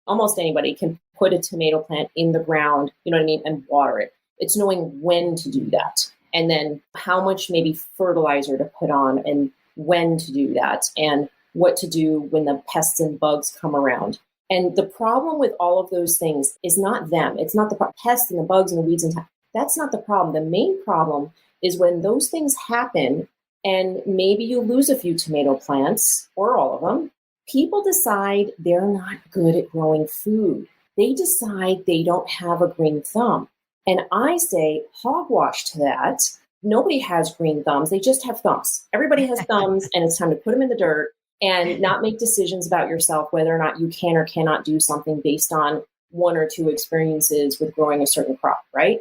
almost anybody can put a tomato plant in the ground, you know what I mean, and water it. It's knowing when to do that, and then how much maybe fertilizer to put on and when to do that, and what to do when the pests and bugs come around. And the problem with all of those things is not them. It's not the pests and the bugs and the weeds and that's not the problem. The main problem is when those things happen and maybe you lose a few tomato plants or all of them. People decide they're not good at growing food. They decide they don't have a green thumb. And I say, hogwash to that. Nobody has green thumbs. They just have thumbs. Everybody has thumbs, and it's time to put them in the dirt and not make decisions about yourself, whether or not you can or cannot do something based on one or two experiences with growing a certain crop, right?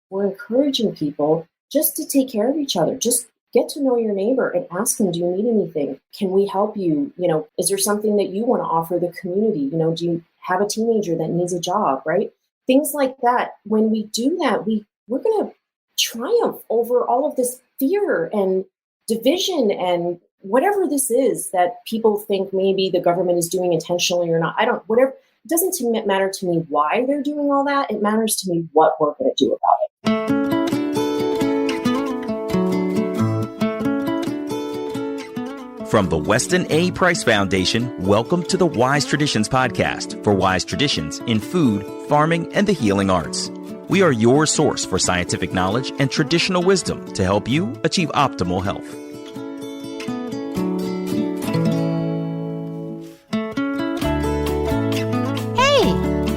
We're encouraging people just to take care of each other. Just get to know your neighbor and ask them, do you need anything? Can we help you? You know, is there something that you want to offer the community? You know, do you have a teenager that needs a job, right? Things like that. When we do that, we're going to triumph over all of this fear and division and whatever this is that people think maybe the government is doing intentionally or not. Whatever. It doesn't matter to me why they're doing all that. It matters to me what we're going to do about it. From the Weston A. Price Foundation, welcome to the Wise Traditions podcast for wise traditions in food, farming, and the healing arts. We are your source for scientific knowledge and traditional wisdom to help you achieve optimal health. Hey,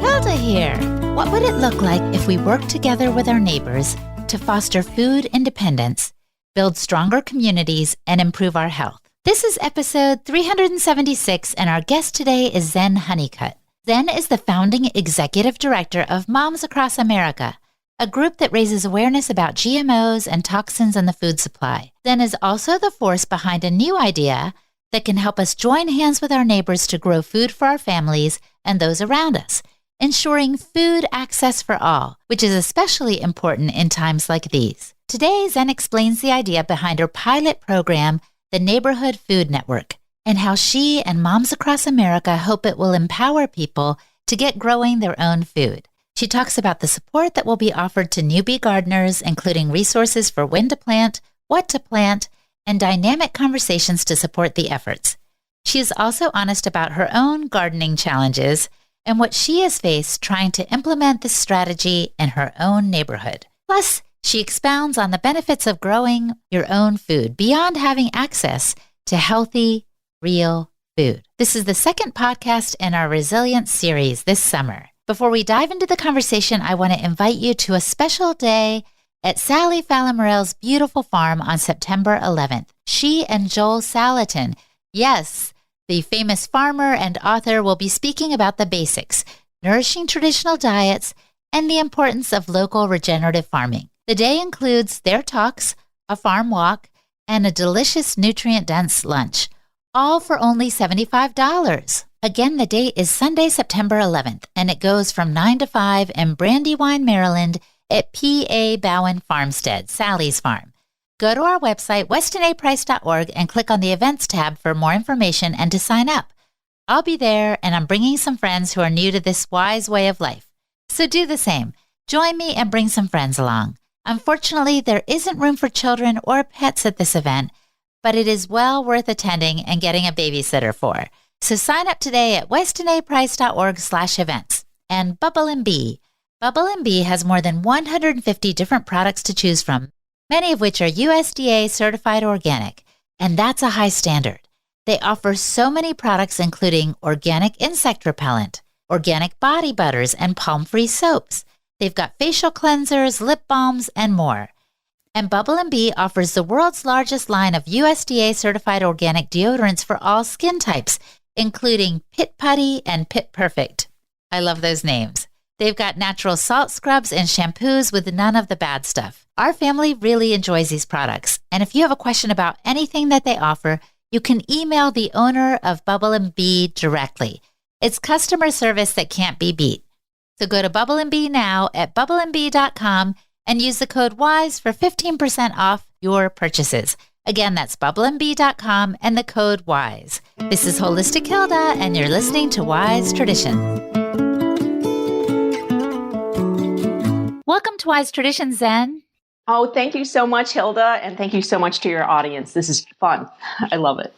Hilda here. What would it look like if we worked together with our neighbors to foster food independence, build stronger communities, and improve our health? This is episode 376, and our guest today is Zen Honeycutt. Zen is the founding executive director of Moms Across America, a group that raises awareness about GMOs and toxins in the food supply. Zen is also the force behind a new idea that can help us join hands with our neighbors to grow food for our families and those around us, ensuring food access for all, which is especially important in times like these. Today, Zen explains the idea behind her pilot program, the Neighborhood Food Network, and how she and Moms Across America hope it will empower people to get growing their own food. She talks about the support that will be offered to newbie gardeners, including resources for when to plant, what to plant, and dynamic conversations to support the efforts. She is also honest about her own gardening challenges and what she has faced trying to implement this strategy in her own neighborhood. Plus, she expounds on the benefits of growing your own food beyond having access to healthy, real food. This is the second podcast in our Resilience series this summer. Before we dive into the conversation, I want to invite you to a special day at Sally Fallon-Morell's beautiful farm on September 11th. She and Joel Salatin, yes, the famous farmer and author, will be speaking about the basics, nourishing traditional diets, and the importance of local regenerative farming. The day includes their talks, a farm walk, and a delicious nutrient-dense lunch, all for only $75. Again, the date is Sunday, September 11th, and it goes from 9 to 5 in Brandywine, Maryland at P.A. Bowen Farmstead, Sally's Farm. Go to our website, westonaprice.org, and click on the events tab for more information and to sign up. I'll be there, and I'm bringing some friends who are new to this wise way of life. So do the same. Join me and bring some friends along. Unfortunately, there isn't room for children or pets at this event, but it is well worth attending and getting a babysitter for. So sign up today at westonaprice.org/events. And Bubble & Bee. Bubble & Bee has more than 150 different products to choose from, many of which are USDA certified organic, and that's a high standard. They offer so many products including organic insect repellent, organic body butters, and palm-free soaps. They've got facial cleansers, lip balms, and more. And Bubble & Bee offers the world's largest line of USDA certified organic deodorants for all skin types, including Pit Putty and Pit Perfect. I love those names. They've got natural salt scrubs and shampoos with none of the bad stuff. Our family really enjoys these products. And if you have a question about anything that they offer, you can email the owner of Bubble & Bee directly. It's customer service that can't be beat. So go to Bubble & Bee now at bubbleandbee.com and use the code WISE for 15% off your purchases. Again, that's bubbleandbee.com and the code WISE. This is Holistic Hilda, and you're listening to Wise Traditions. Welcome to Wise Traditions, Zen. Oh, thank you so much, Hilda. And thank you so much to your audience. This is fun. I love it.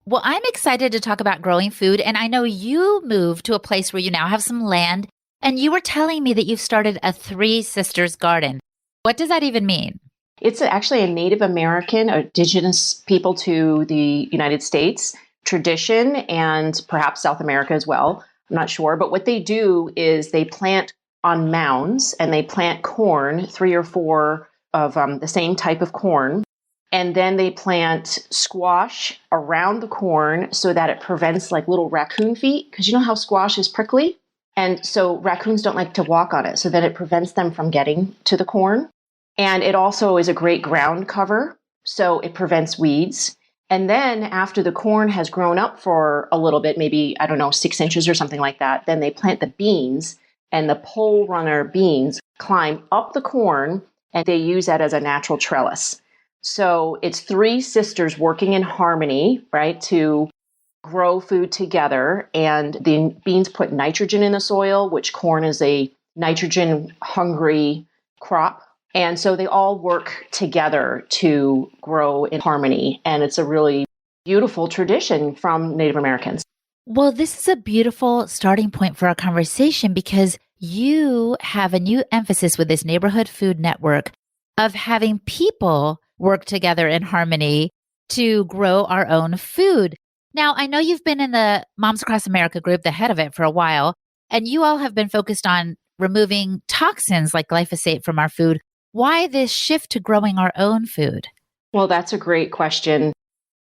Well, I'm excited to talk about growing food. And I know you moved to a place where you now have some land. And you were telling me that you've started a Three Sisters garden. What does that even mean? It's actually a Native American, indigenous people to the United States tradition and perhaps South America as well. I'm not sure. But what they do is they plant on mounds and they plant corn, 3 or 4 of the same type of corn. And then they plant squash around the corn so that it prevents like little raccoon feet. Because you know how squash is prickly? And so raccoons don't like to walk on it. So that it prevents them from getting to the corn. And it also is a great ground cover. So it prevents weeds. And then after the corn has grown up for a little bit, maybe, 6 inches or something like that, then they plant the beans, and the pole runner beans climb up the corn, and they use that as a natural trellis. So it's 3 sisters working in harmony, right, to grow food together. And the beans put nitrogen in the soil, which corn is a nitrogen-hungry crop. And so they all work together to grow in harmony. And it's a really beautiful tradition from Native Americans. Well, this is a beautiful starting point for our conversation because you have a new emphasis with this neighborhood food network of having people work together in harmony to grow our own food. Now, I know you've been in the Moms Across America group, the head of it, for a while, and you all have been focused on removing toxins like glyphosate from our food. Why this shift to growing our own food? Well, that's a great question.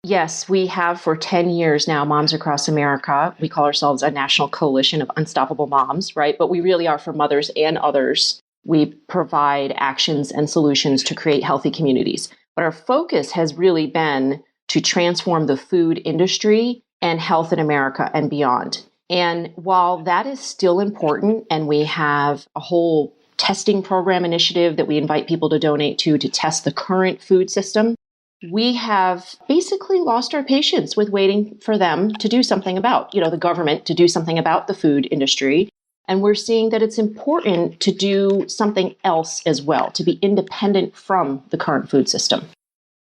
Yes, we have for 10 years now, Moms Across America. We call ourselves a national coalition of unstoppable moms, right? But we really are for mothers and others. We provide actions and solutions to create healthy communities. But our focus has really been to transform the food industry and health in America and beyond. And while that is still important, and we have a whole testing program initiative that we invite people to donate to test the current food system, we have basically lost our patience with waiting for them to do something about, the government to do something about the food industry. And we're seeing that it's important to do something else as well, to be independent from the current food system.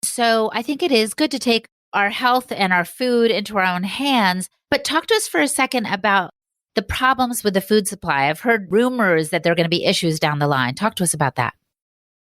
So I think it is good to take our health and our food into our own hands, but talk to us for a second about the problems with the food supply. I've heard rumors that there are going to be issues down the line. Talk to us about that.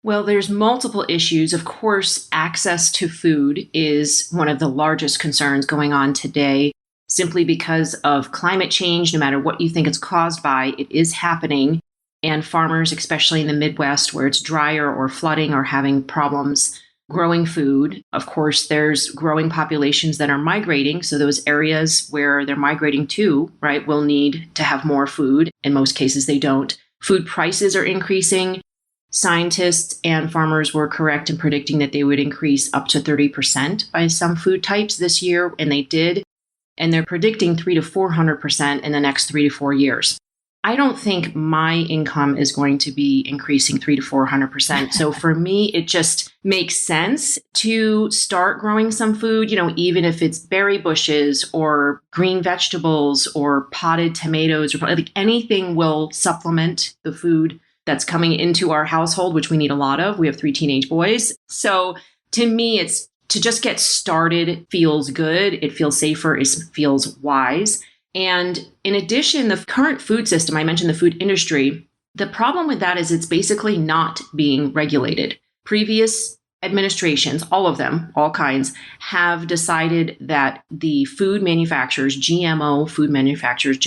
Well, there's multiple issues. Of course, access to food is one of the largest concerns going on today, simply because of climate change. No matter what you think it's caused by, it is happening. And farmers, especially in the Midwest, where it's drier or flooding, are having problems growing food. Of course, there's growing populations that are migrating. So those areas where they're migrating to, right, will need to have more food. In most cases, they don't. Food prices are increasing. Scientists and farmers were correct in predicting that they would increase up to 30% by some food types this year, and they did. And they're predicting 300 to 400% in the next 3 to 4 years. I don't think my income is going to be increasing 300 to 400%. So for me, it just makes sense to start growing some food, even if it's berry bushes or green vegetables or potted tomatoes, or like anything will supplement the food that's coming into our household, which we need a lot of. We have 3 teenage boys. So to me, it's to just get started feels good. It feels safer. It feels wise. And in addition, the current food system, I mentioned the food industry, the problem with that is it's basically not being regulated. Previous administrations, all of them, all kinds, have decided that the food manufacturers, GMO food manufacturers,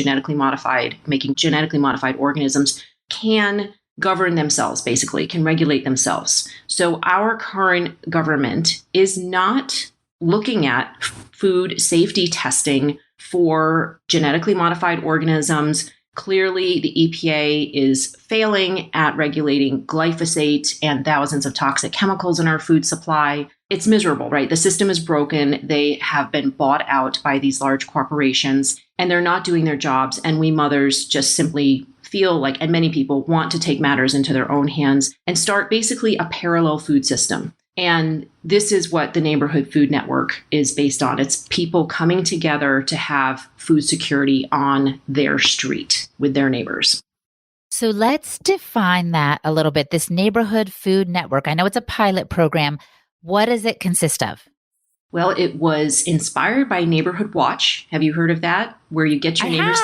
making genetically modified organisms, can govern themselves, basically, can regulate themselves. So our current government is not looking at food safety testing for genetically modified organisms. Clearly, the EPA is failing at regulating glyphosate and thousands of toxic chemicals in our food supply. It's miserable, right? The system is broken. They have been bought out by these large corporations, and they're not doing their jobs. And we mothers just simply feel like, and many people want to take matters into their own hands and start basically a parallel food system. And this is what the Neighborhood Food Network is based on. It's people coming together to have food security on their street with their neighbors. So let's define that a little bit. This neighborhood food network. I know it's a pilot program. What does it consist of? Well, it was inspired by Neighborhood Watch. Have you heard of that? Where you get your neighbors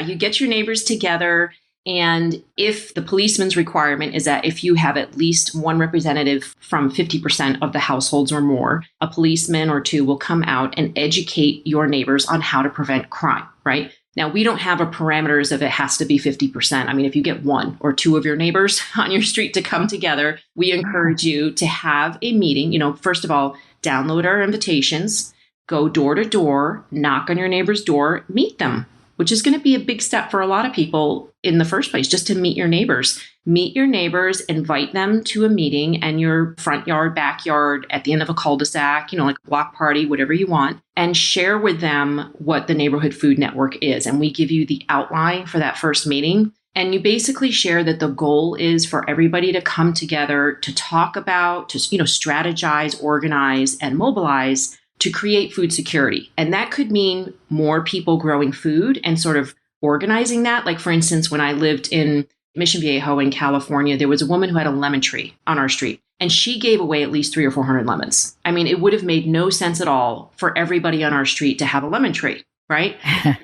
you get your neighbors together. And if the policeman's requirement is that if you have at least one representative from 50% of the households or more, a policeman or two will come out and educate your neighbors on how to prevent crime, right? Now, we don't have a parameters of it has to be 50%. I mean, if you get one or two of your neighbors on your street to come together, we encourage you to have a meeting. First of all, download our invitations, go door to door, knock on your neighbor's door, meet them, which is going to be a big step for a lot of people in the first place, just to meet your neighbors. Meet your neighbors, invite them to a meeting and your front yard, backyard, at the end of a cul-de-sac, like a block party, whatever you want, and share with them what the Neighborhood Food Network is. And we give you the outline for that first meeting. And you basically share that the goal is for everybody to come together to talk about, to strategize, organize, and mobilize to create food security. And that could mean more people growing food and sort of organizing that. Like, for instance, when I lived in Mission Viejo in California, there was a woman who had a lemon tree on our street, and she gave away at least 300 or 400 lemons. I mean, it would have made no sense at all for everybody on our street to have a lemon tree, right?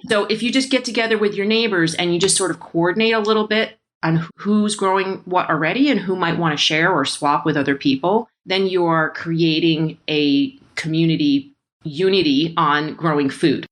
So if you just get together with your neighbors and you just sort of coordinate a little bit on who's growing what already and who might want to share or swap with other people, then you are creating a community unity on growing food.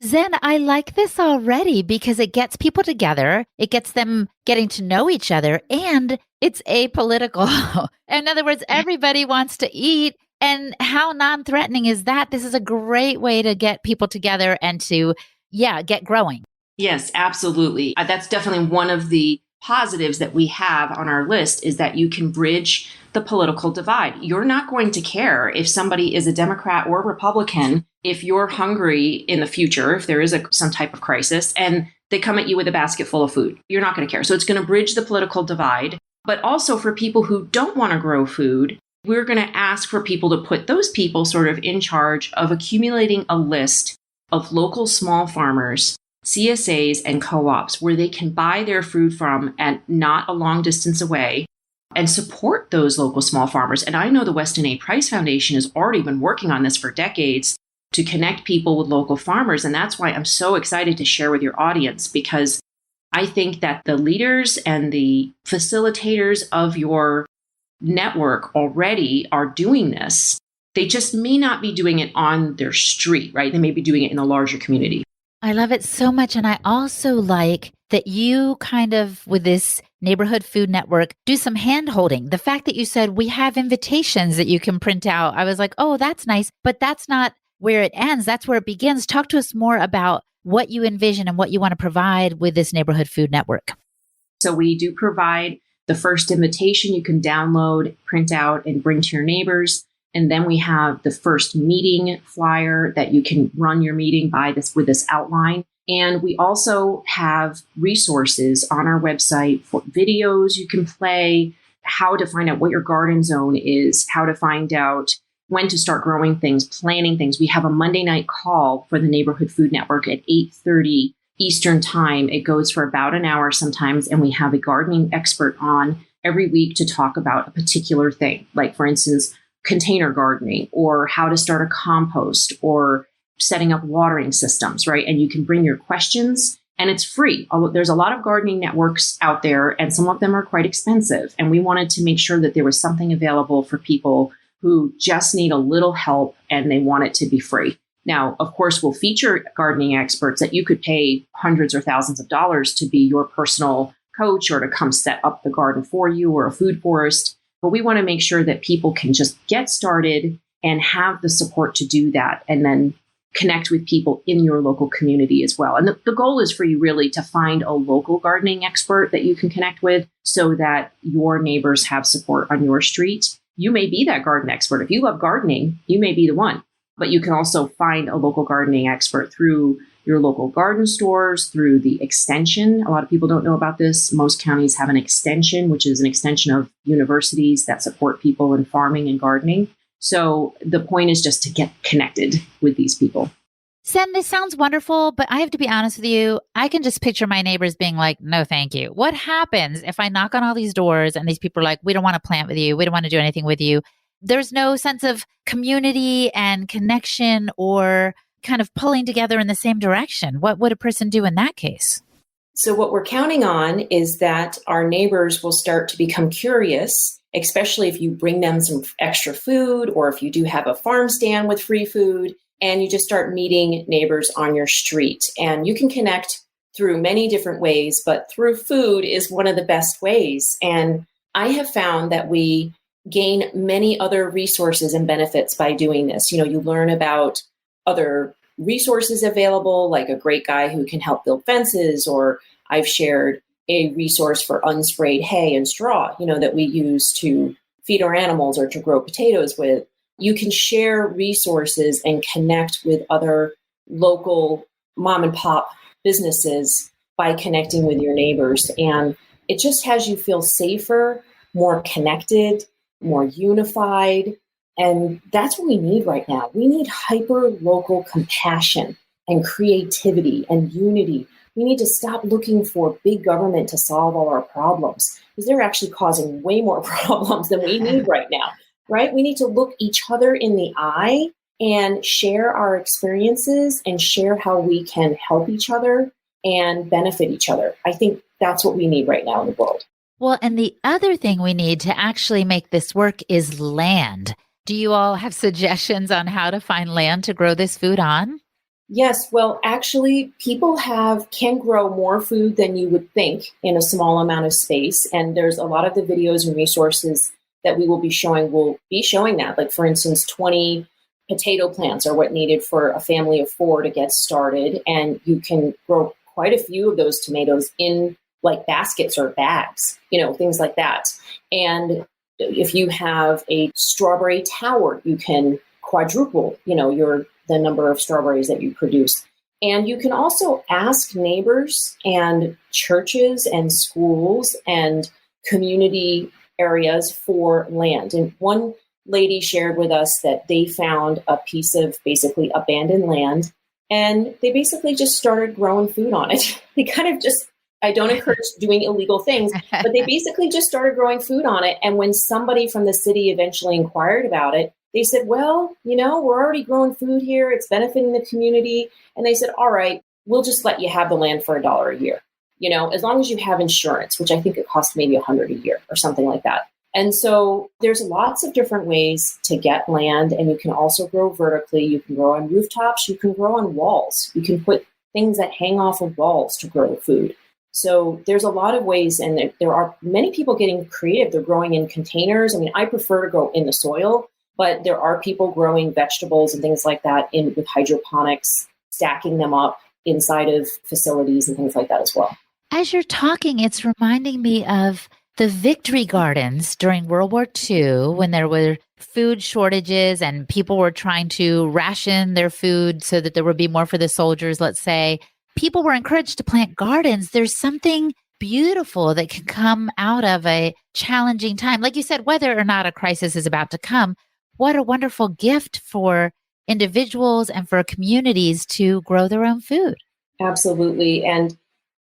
Zen, I like this already because it gets people together. It gets them getting to know each other, and it's apolitical. In other words, everybody wants to eat. And how non-threatening is that? This is a great way to get people together and to, get growing. Yes, absolutely. That's definitely one of the positives that we have on our list, is that you can bridge the political divide. You're not going to care if somebody is a Democrat or Republican if you're hungry in the future, if there is some type of crisis, and they come at you with a basket full of food. You're not going to care. So it's going to bridge the political divide. But also for people who don't want to grow food, we're going to ask for people to put those people sort of in charge of accumulating a list of local small farmers, CSAs, and co-ops where they can buy their food from and not a long distance away, and support those local small farmers. And I know the Weston A. Price Foundation has already been working on this for decades to connect people with local farmers. And that's why I'm so excited to share with your audience, because I think that the leaders and the facilitators of your network already are doing this. They just may not be doing it on their street, right? They may be doing it in a larger community. I love it so much. And I also like that you kind of, with this neighborhood food network, do some hand holding. The fact that you said we have invitations that you can print out. I was like, oh, that's nice. But that's not where it ends. That's where it begins. Talk to us more about what you envision and what you want to provide with this neighborhood food network. So we do provide the first invitation you can download, print out, and bring to your neighbors. And then we have the first meeting flyer that you can run your meeting with this outline. And we also have resources on our website for videos you can play, how to find out what your garden zone is, how to find out when to start growing things, planning things. We have a Monday night call for the Neighborhood Food Network at 8:30 Eastern Time. It goes for about an hour sometimes, and we have a gardening expert on every week to talk about a particular thing, like, for instance, container gardening, or how to start a compost, or setting up watering systems, right? And you can bring your questions, and it's free. There's a lot of gardening networks out there, and some of them are quite expensive. And we wanted to make sure that there was something available for people who just need a little help and they want it to be free. Now, of course, we'll feature gardening experts that you could pay hundreds or thousands of dollars to be your personal coach or to come set up the garden for you, or a food forest. But we want to make sure that people can just get started and have the support to do that, and then connect with people in your local community as well. And the goal is for you really to find a local gardening expert that you can connect with so that your neighbors have support on your street. You may be that garden expert. If you love gardening, you may be the one. But you can also find a local gardening expert through your local garden stores, through the extension. A lot of people don't know about this. Most counties have an extension, which is an extension of universities that support people in farming and gardening. So the point is just to get connected with these people. Zen, this sounds wonderful, but I have to be honest with you. I can just picture my neighbors being like, no, thank you. What happens if I knock on all these doors and these people are like, we don't want to plant with you. We don't want to do anything with you. There's no sense of community and connection or kind of pulling together in the same direction. What would a person do in that case? So what we're counting on is that our neighbors will start to become curious, especially if you bring them some extra food or if you do have a farm stand with free food. And you just start meeting neighbors on your street. And you can connect through many different ways, but through food is one of the best ways. And I have found that we gain many other resources and benefits by doing this. You learn about other resources available, like a great guy who can help build fences, or I've shared a resource for unsprayed hay and straw, that we use to feed our animals or to grow potatoes with. You can share resources and connect with other local mom and pop businesses by connecting with your neighbors. And it just has you feel safer, more connected, more unified. And that's what we need right now. We need hyper local compassion and creativity and unity. We need to stop looking for big government to solve all our problems, because they're actually causing way more problems than we need right now. Right? We need to look each other in the eye and share our experiences and share how we can help each other and benefit each other. I think that's what we need right now in the world. Well, and the other thing we need to actually make this work is land. Do you all have suggestions on how to find land to grow this food on? Yes. Well, actually, people can grow more food than you would think in a small amount of space. And there's a lot of the videos and resources that we will be showing that. Like, for instance, 20 potato plants are what needed for a family of 4 to get started. And you can grow quite a few of those tomatoes in like baskets or bags, things like that. And if you have a strawberry tower, you can quadruple, the number of strawberries that you produce. And you can also ask neighbors and churches and schools and community areas for land. And one lady shared with us that they found a piece of basically abandoned land, and they basically just started growing food on it. They kind of I don't encourage doing illegal things, but they basically just started growing food on it. And when somebody from the city eventually inquired about it, they said, well, we're already growing food here. It's benefiting the community. And they said, all right, we'll just let you have the land for $1 a year. As long as you have insurance, which I think it costs maybe $100 a year or something like that. And so there's lots of different ways to get land, and you can also grow vertically. You can grow on rooftops. You can grow on walls. You can put things that hang off of walls to grow food. So there's a lot of ways, and there are many people getting creative. They're growing in containers. I mean, I prefer to grow in the soil, but there are people growing vegetables and things like that with hydroponics, stacking them up inside of facilities and things like that as well. As you're talking, it's reminding me of the victory gardens during World War II, when there were food shortages and people were trying to ration their food so that there would be more for the soldiers, let's say. People were encouraged to plant gardens. There's something beautiful that can come out of a challenging time. Like you said, whether or not a crisis is about to come, what a wonderful gift for individuals and for communities to grow their own food. Absolutely. And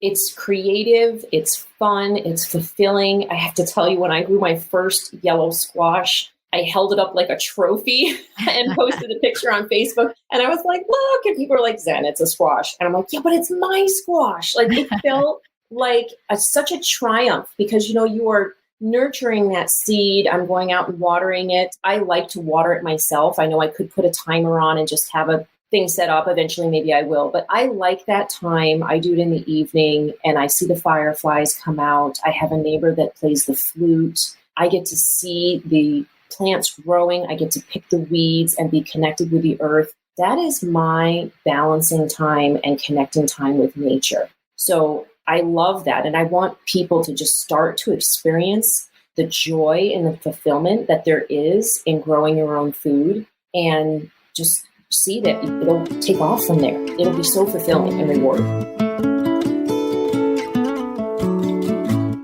it's creative, it's fun, it's fulfilling. I have to tell you, when I grew my first yellow squash, I held it up like a trophy and posted a picture on Facebook. And I was like, look, and people are like, Zen, it's a squash. And I'm like, yeah, but it's my squash. Like, it felt like such a triumph, because, you are nurturing that seed. I'm going out and watering it. I like to water it myself. I know I could put a timer on and just have a thing set up. Eventually, maybe I will. But I like that time. I do it in the evening and I see the fireflies come out. I have a neighbor that plays the flute. I get to see the plants growing. I get to pick the weeds and be connected with the earth. That is my balancing time and connecting time with nature. So I love that. And I want people to just start to experience the joy and the fulfillment that there is in growing your own food, and just see that it'll take off from there. It'll be so fulfilling and rewarding.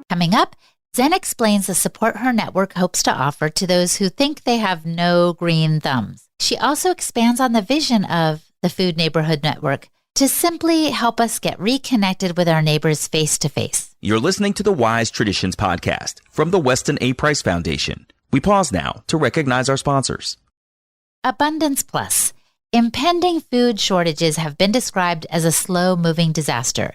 Coming up, Zen explains the support her network hopes to offer to those who think they have no green thumbs. She also expands on the vision of the Food Neighborhood Network, to simply help us get reconnected with our neighbors face to face. You're listening to the Wise Traditions podcast from the Weston A. Price Foundation. We pause now to recognize our sponsors. Abundance Plus. Impending food shortages have been described as a slow-moving disaster,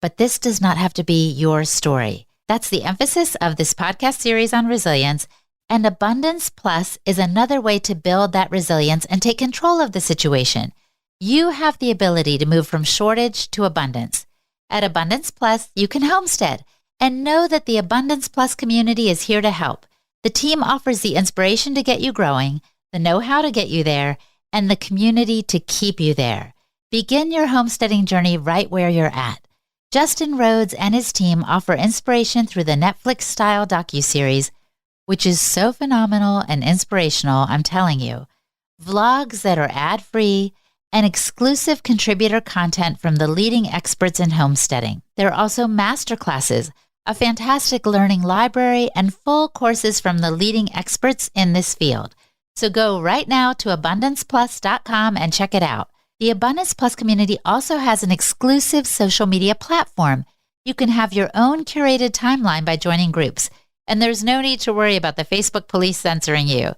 but this does not have to be your story. That's the emphasis of this podcast series on resilience, and Abundance Plus is another way to build that resilience and take control of the situation. You have the ability to move from shortage to abundance. At Abundance Plus, you can homestead and know that the Abundance Plus community is here to help. The team offers the inspiration to get you growing, the know-how to get you there, and the community to keep you there. Begin your homesteading journey right where you're at. Justin Rhodes and his team offer inspiration through the Netflix-style docuseries, which is so phenomenal and inspirational, I'm telling you. Vlogs that are ad-free, and exclusive contributor content from the leading experts in homesteading. There are also masterclasses, a fantastic learning library, and full courses from the leading experts in this field. So go right now to abundanceplus.com and check it out. The Abundance Plus community also has an exclusive social media platform. You can have your own curated timeline by joining groups, and there's no need to worry about the Facebook police censoring you.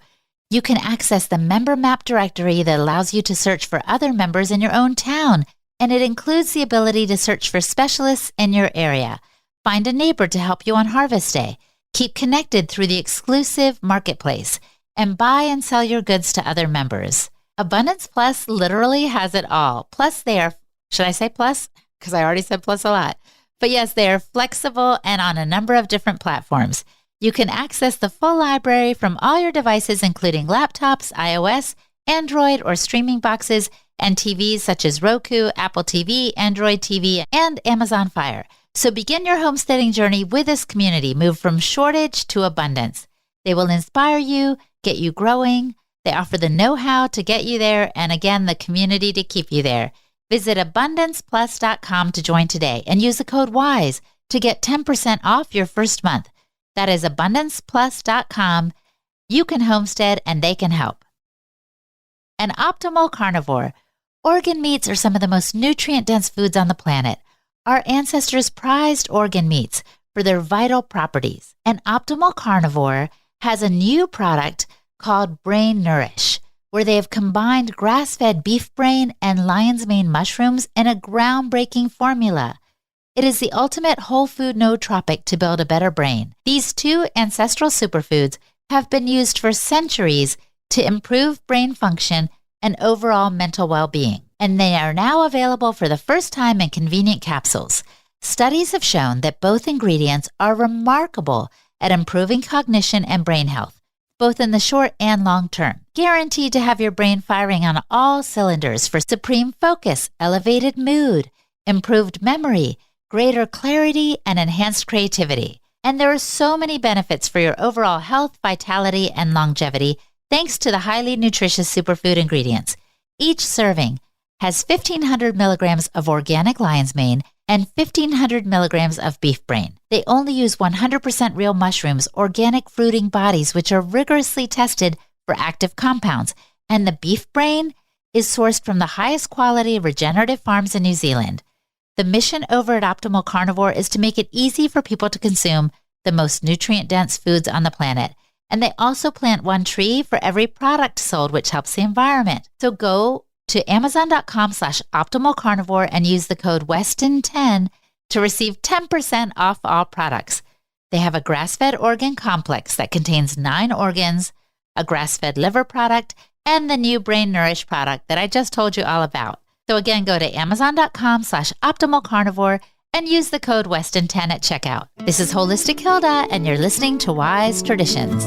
You can access the member map directory that allows you to search for other members in your own town, and it includes the ability to search for specialists in your area. Find a neighbor to help you on harvest day. Keep connected through the exclusive marketplace, and buy and sell your goods to other members. Abundance Plus literally has it all. Plus they are, should I say plus? Because I already said plus a lot. But yes, they are flexible and on a number of different platforms. You can access the full library from all your devices, including laptops, iOS, Android, or streaming boxes, and TVs such as Roku, Apple TV, Android TV, and Amazon Fire. So begin your homesteading journey with this community. Move from shortage to abundance. They will inspire you, get you growing. They offer the know-how to get you there, and again, the community to keep you there. Visit abundanceplus.com to join today and use the code WISE to get 10% off your first month. That is abundanceplus.com. You can homestead and they can help. An optimal carnivore. Organ meats are some of the most nutrient-dense foods on the planet. Our ancestors prized organ meats for their vital properties. An optimal carnivore has a new product called Brain Nourish, where they have combined grass-fed beef brain and lion's mane mushrooms in a groundbreaking formula. It is the ultimate whole food nootropic to build a better brain. These two ancestral superfoods have been used for centuries to improve brain function and overall mental well-being, and they are now available for the first time in convenient capsules. Studies have shown that both ingredients are remarkable at improving cognition and brain health, both in the short and long term. Guaranteed to have your brain firing on all cylinders for supreme focus, elevated mood, improved memory, greater clarity, and enhanced creativity. And there are so many benefits for your overall health, vitality, and longevity thanks to the highly nutritious superfood ingredients. Each serving has 1,500 milligrams of organic lion's mane and 1,500 milligrams of beef brain. They only use 100% real mushrooms, organic fruiting bodies, which are rigorously tested for active compounds. And the beef brain is sourced from the highest quality regenerative farms in New Zealand. The mission over at Optimal Carnivore is to make it easy for people to consume the most nutrient-dense foods on the planet. And they also plant one tree for every product sold, which helps the environment. So go to amazon.com/optimalcarnivore and use the code Weston10 to receive 10% off all products. They have a grass-fed organ complex that contains 9 organs, a grass-fed liver product, and the new Brain Nourish product that I just told you all about. So again, go to amazon.com/optimalcarnivore and use the code Weston10 at checkout. This is Holistic Hilda, and you're listening to Wise Traditions.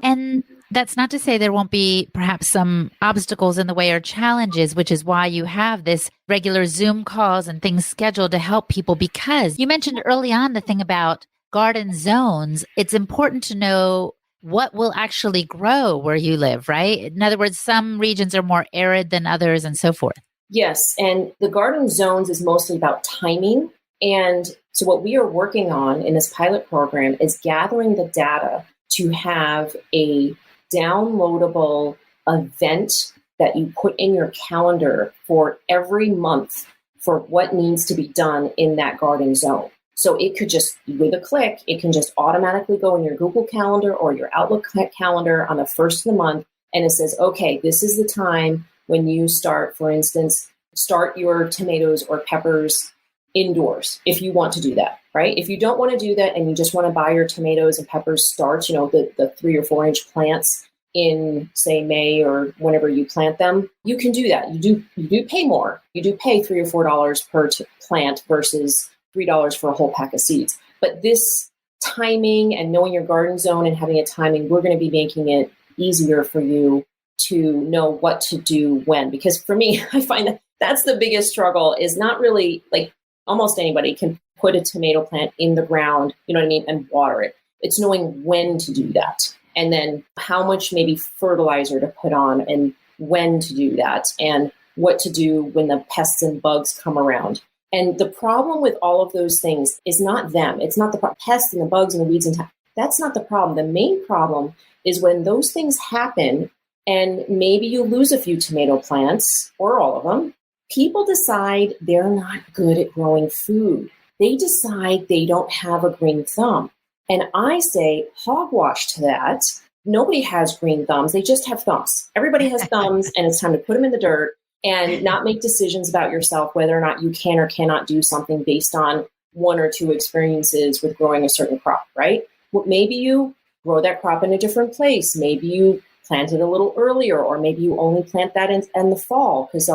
And that's not to say there won't be perhaps some obstacles in the way or challenges, which is why you have this regular Zoom calls and things scheduled to help people, because you mentioned early on the thing about garden zones. It's important to know what will actually grow where you live, right? In other words, some regions are more arid than others and so forth. Yes. And the garden zones is mostly about timing. And so what we are working on in this pilot program is gathering the data to have a downloadable event that you put in your calendar for every month for what needs to be done in that garden zone. So it could just, with a click, it can just automatically go in your Google Calendar or your Outlook calendar on the first of the month. And it says, okay, this is the time when you start, for instance, start your tomatoes or peppers indoors if you want to do that, right? If you don't want to do that and you just want to buy your tomatoes and peppers starts, the 3 or 4 inch plants in, say, May or whenever you plant them, you can do that. You do pay more. You do pay $3 or $4 per plant versus $3 for a whole pack of seeds. But this timing and knowing your garden zone and having a timing, we're going to be making it easier for you to know what to do when. Because for me, I find that that's the biggest struggle, is not really, like, almost anybody can put a tomato plant in the ground, and water it. It's knowing when to do that. And then how much maybe fertilizer to put on and when to do that and what to do when the pests and bugs come around. And the problem with all of those things is not them. It's not the pests and the bugs and the weeds that's not the problem. The main problem is when those things happen and maybe you lose a few tomato plants or all of them. People decide they're not good at growing food. They decide they don't have a green thumb. And I say, hogwash to that. Nobody has green thumbs. They just have thumbs. Everybody has thumbs, and it's time to put them in the dirt and not make decisions about yourself, whether or not you can or cannot do something based on 1 or 2 experiences with growing a certain crop, right? Well, maybe you grow that crop in a different place. Maybe you plant it a little earlier, or maybe you only plant that in the fall, because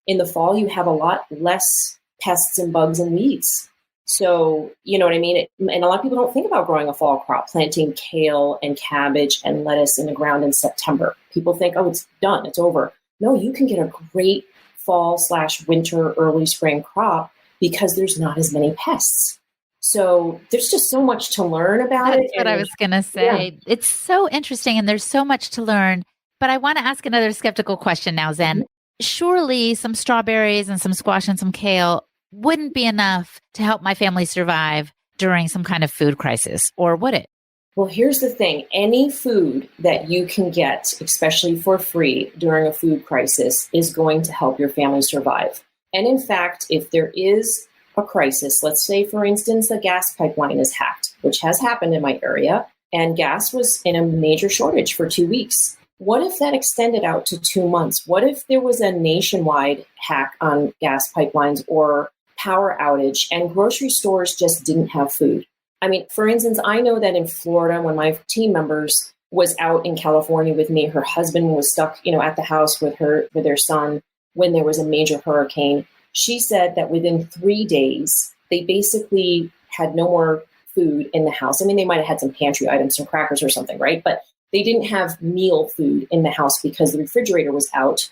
in the fall, you have a lot less pests and bugs and weeds. So, you know what I mean? And a lot of people don't think about growing a fall crop, planting kale and cabbage and lettuce in the ground in September. People think, oh, it's done, it's over. No, you can get a great fall/winter, early spring crop because there's not as many pests. So there's just so much to learn about it. That's what I was going to say. Yeah. It's so interesting and there's so much to learn. But I want to ask another skeptical question now, Zen. Mm-hmm. Surely some strawberries and some squash and some kale wouldn't be enough to help my family survive during some kind of food crisis, or would it? Well, here's the thing. Any food that you can get, especially for free during a food crisis, is going to help your family survive. And in fact, if there is a crisis, let's say, for instance, a gas pipeline is hacked, which has happened in my area, and gas was in a major shortage for 2 weeks. What if that extended out to 2 months? What if there was a nationwide hack on gas pipelines or power outage and grocery stores just didn't have food? I mean, for instance, I know that in Florida, when my team members was out in California with me, her husband was stuck, at the house with their son when there was a major hurricane. She said that within 3 days, they basically had no more food in the house. I mean, they might have had some pantry items, some crackers or something, right? But they didn't have meal food in the house because the refrigerator was out.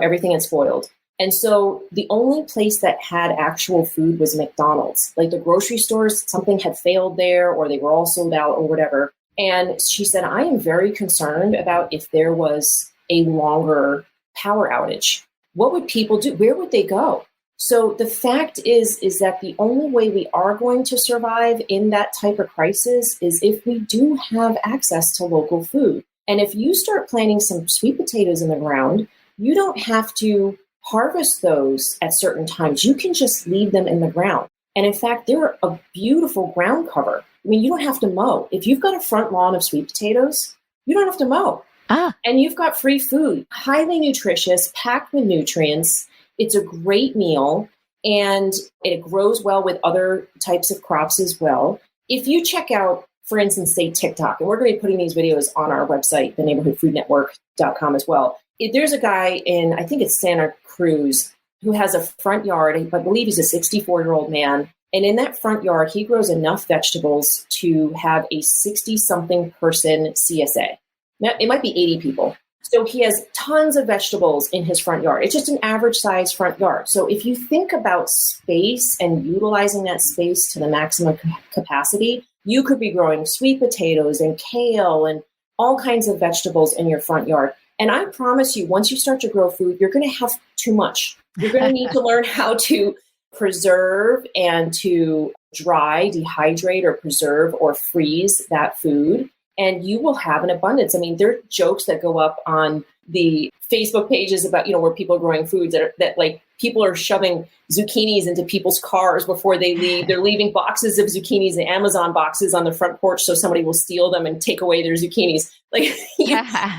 Everything had spoiled. And so the only place that had actual food was McDonald's. Like the grocery stores, something had failed there, or they were all sold out or whatever. And she said, I am very concerned about if there was a longer power outage. What would people do? Where would they go? So the fact is that the only way we are going to survive in that type of crisis is if we do have access to local food. And if you start planting some sweet potatoes in the ground, you don't have to harvest those at certain times. You can just leave them in the ground. And in fact, they're a beautiful ground cover. I mean, you don't have to mow. If you've got a front lawn of sweet potatoes, you don't have to mow. And you've got free food, highly nutritious, packed with nutrients. It's a great meal, and it grows well with other types of crops as well. If you check out, for instance, say TikTok, and we're going to be putting these videos on our website, theneighborhoodfoodnetwork.com as well. There's a guy in, I think it's Santa Cruz, who has a front yard. I believe he's a 64-year-old man. And in that front yard, he grows enough vegetables to have a 60-something person CSA. Now, it might be 80 people. So he has tons of vegetables in his front yard. It's just an average size front yard. So if you think about space and utilizing that space to the maximum capacity, you could be growing sweet potatoes and kale and all kinds of vegetables in your front yard. And I promise you, once you start to grow food, you're going to have too much. You're going to need to learn how to preserve and to dry, dehydrate, or preserve or freeze that food. and you will have an abundance. I mean, there are jokes that go up on the Facebook pages about, where people are growing foods that like people are shoving zucchinis into people's cars before they leave. They're leaving boxes of zucchinis, the Amazon boxes on the front porch so somebody will steal them and take away their zucchinis. Like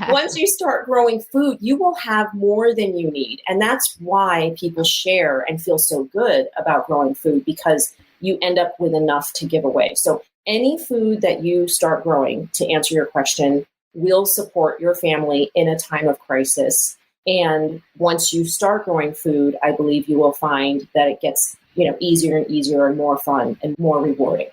once you start growing food, you will have more than you need. And that's why people share and feel so good about growing food, because you end up with enough to give away. So any food that you start growing, to answer your question, will support your family in a time of crisis. And once you start growing food, I believe you will find that it gets, easier and easier and more fun and more rewarding.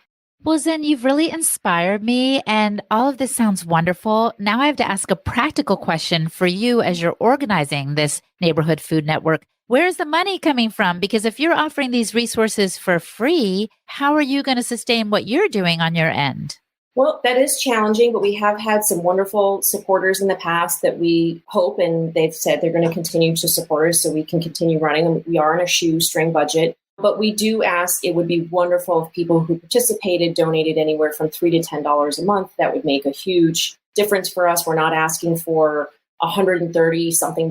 Well, Zen, you've really inspired me, and all of this sounds wonderful. Now I have to ask a practical question for you as you're organizing this neighborhood food network. Where's the money coming from? Because if you're offering these resources for free, how are you going to sustain what you're doing on your end? Well, that is challenging, but we have had some wonderful supporters in the past that we hope, and they've said they're going to continue to support us so we can continue running. We are on a shoestring budget, but we do ask, it would be wonderful if people who participated donated anywhere from $3 to $10 a month. That would make a huge difference for us. We're not asking for $130 something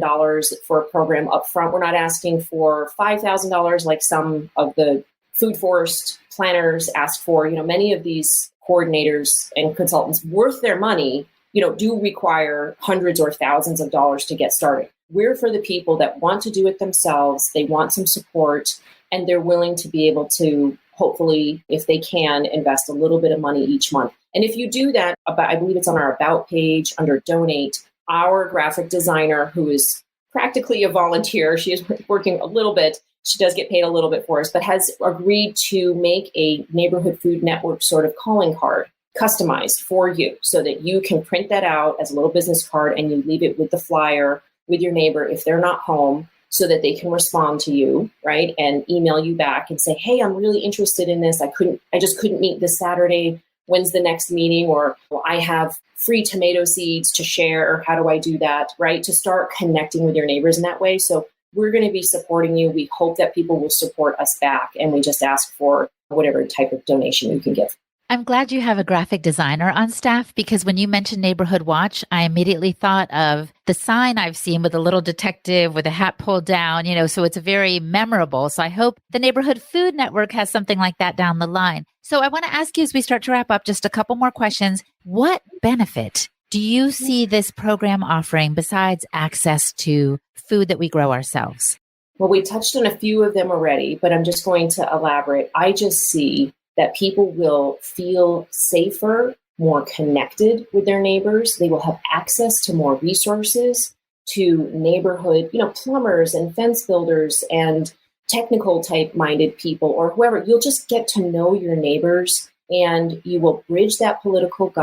for a program up front. We're not asking for $5,000 like some of the food forest planners ask for. Many of these coordinators and consultants worth their money, do require hundreds or thousands of dollars to get started. We're for the people that want to do it themselves. They want some support, and they're willing to be able to, hopefully, if they can, invest a little bit of money each month. And if you do that, I believe it's on our About page under Donate, our graphic designer, who is practically a volunteer, she is working a little bit, she does get paid a little bit for us, but has agreed to make a neighborhood food network sort of calling card customized for you so that you can print that out as a little business card and you leave it with the flyer with your neighbor if they're not home, so that they can respond to you, right? And email you back and say, hey, I'm really interested in this. I just couldn't meet this Saturday. When's the next meeting? Or I have free tomato seeds to share. How do I do that, right? To start connecting with your neighbors in that way. So we're going to be supporting you. We hope that people will support us back. And we just ask for whatever type of donation you can give. I'm glad you have a graphic designer on staff, because when you mentioned Neighborhood Watch, I immediately thought of the sign I've seen with a little detective with a hat pulled down, so it's very memorable. So I hope the Neighborhood Food Network has something like that down the line. So I want to ask you, as we start to wrap up, just a couple more questions. What benefit do you see this program offering besides access to food that we grow ourselves? Well, we touched on a few of them already, but I'm just going to elaborate. I just see that people will feel safer, more connected with their neighbors. They will have access to more resources, to neighborhood, plumbers and fence builders and technical type minded people or whoever. You'll just get to know your neighbors, and you will bridge that political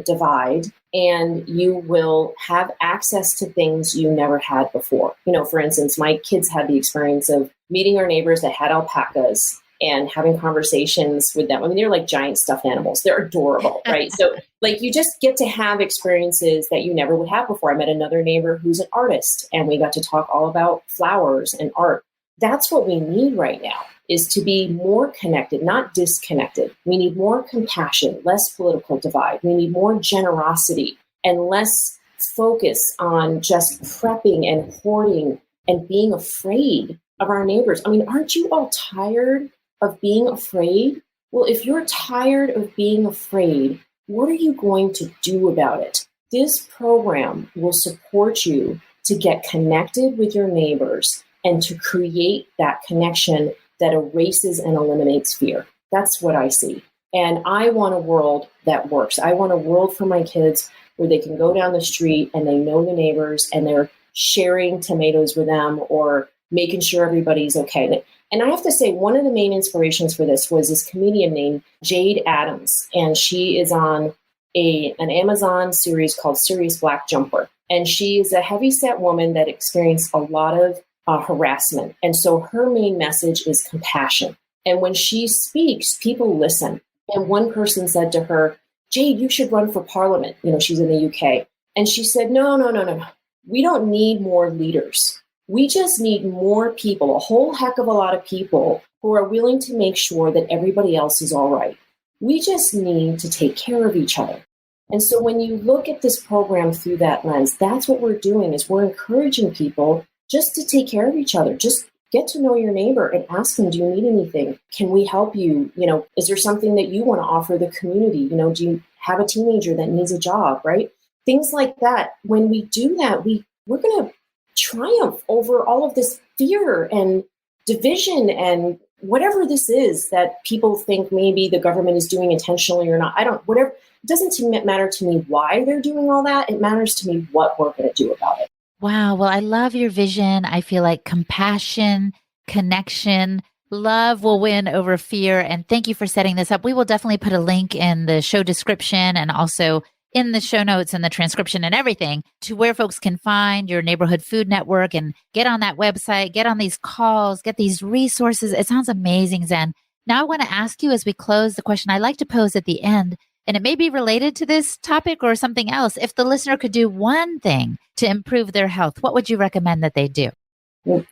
divide, and you will have access to things you never had before. For instance, my kids had the experience of meeting our neighbors that had alpacas and having conversations with them. I mean, they're like giant stuffed animals. They're adorable, right? So you just get to have experiences that you never would have before. I met another neighbor who's an artist, and we got to talk all about flowers and art. That's what we need right now, is to be more connected, not disconnected. We need more compassion, less political divide. We need more generosity and less focus on just prepping and hoarding and being afraid of our neighbors. I mean, aren't you all tired of being afraid? Well, if you're tired of being afraid, what are you going to do about it? This program will support you to get connected with your neighbors and to create that connection that erases and eliminates fear. That's what I see. And I want a world that works. I want a world for my kids where they can go down the street and they know the neighbors and they're sharing tomatoes with them or making sure everybody's okay. And I have to say, one of the main inspirations for this was this comedian named Jade Adams. And she is on an Amazon series called Serious Black Jumper. And she is a heavyset woman that experienced a lot of harassment. And so her main message is compassion. And when she speaks, people listen. And one person said to her, Jade, you should run for parliament. She's in the UK. And she said, no. We don't need more leaders. We just need more people, a whole heck of a lot of people who are willing to make sure that everybody else is all right. We just need to take care of each other. And so when you look at this program through that lens, that's what we're doing is we're encouraging people just to take care of each other. Just get to know your neighbor and ask them, do you need anything? Can we help you? Is there something that you want to offer the community? Do you have a teenager that needs a job, right? Things like that. When we do that, we're going to triumph over all of this fear and division and whatever this is that people think maybe the government is doing intentionally or not. Whatever. It doesn't matter to me why they're doing all that. It matters to me what we're going to do about it. Wow. Well, I love your vision. I feel like compassion, connection, love will win over fear. And thank you for setting this up. We will definitely put a link in the show description and also in the show notes and the transcription and everything to where folks can find your neighborhood food network and get on that website, get on these calls, get these resources. It sounds amazing, Zen. Now I want to ask you as we close the question I like to pose at the end, and it may be related to this topic or something else. If the listener could do one thing to improve their health, what would you recommend that they do?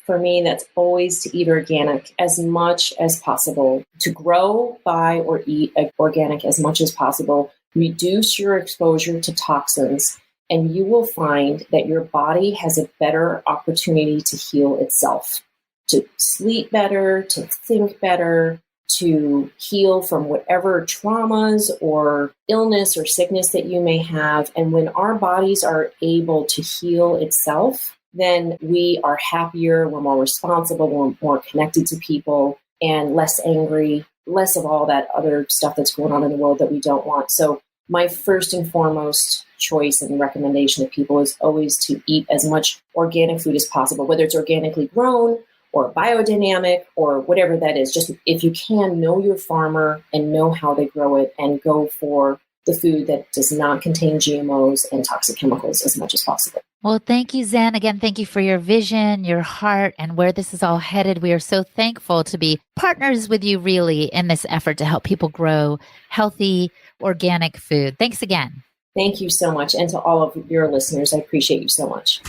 For me, that's always to eat organic as much as possible, to grow, buy, or eat organic as much as possible. Reduce your exposure to toxins, and you will find that your body has a better opportunity to heal itself, to sleep better, to think better, to heal from whatever traumas or illness or sickness that you may have. And when our bodies are able to heal itself, then we are happier, we're more responsible, we're more connected to people, and less angry, less of all that other stuff that's going on in the world that we don't want. So my first and foremost choice and recommendation to people is always to eat as much organic food as possible, whether it's organically grown or biodynamic or whatever that is. Just if you can, know your farmer and know how they grow it and go for the food that does not contain GMOs and toxic chemicals as much as possible. Well, thank you, Zen. Again, thank you for your vision, your heart, and where this is all headed. We are so thankful to be partners with you really in this effort to help people grow healthy, organic food. Thanks again. Thank you so much. And to all of your listeners, I appreciate you so much.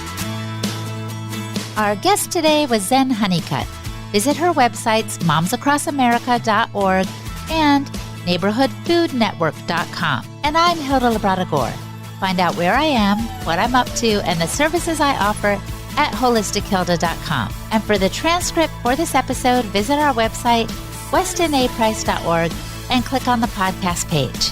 Our guest today was Zen Honeycutt. Visit her websites, momsacrossamerica.org and neighborhoodfoodnetwork.com. And I'm Hilda Labrada Gore. Find out where I am, what I'm up to, and the services I offer at holistichilda.com. And for the transcript for this episode, visit our website, westinaprice.org, and click on the podcast page.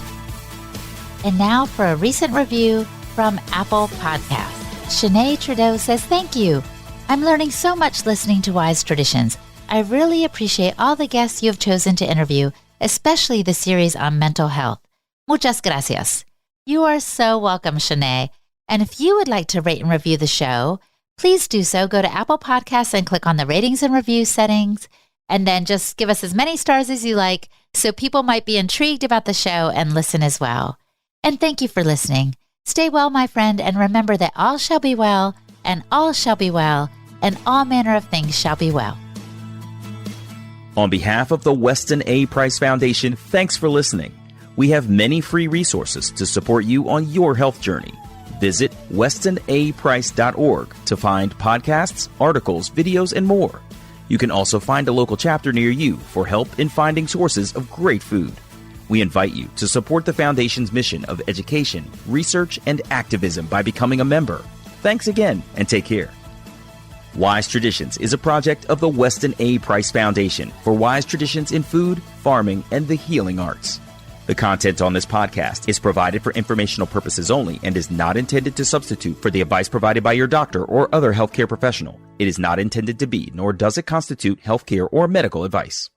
And now for a recent review from Apple Podcasts. Shanae Trudeau says, thank you. I'm learning so much listening to Wise Traditions. I really appreciate all the guests you have chosen to interview, especially the series on mental health. Muchas gracias. You are so welcome, Shanae. And if you would like to rate and review the show, please do so. Go to Apple Podcasts and click on the ratings and review settings, and then just give us as many stars as you like so people might be intrigued about the show and listen as well. And thank you for listening. Stay well, my friend, and remember that all shall be well, and all shall be well, and all manner of things shall be well. On behalf of the Weston A. Price Foundation, thanks for listening. We have many free resources to support you on your health journey. Visit westonaprice.org to find podcasts, articles, videos, and more. You can also find a local chapter near you for help in finding sources of great food. We invite you to support the Foundation's mission of education, research, and activism by becoming a member. Thanks again, and take care. Wise Traditions is a project of the Weston A. Price Foundation for wise traditions in food, farming, and the healing arts. The content on this podcast is provided for informational purposes only and is not intended to substitute for the advice provided by your doctor or other healthcare professional. It is not intended to be, nor does it constitute healthcare or medical advice.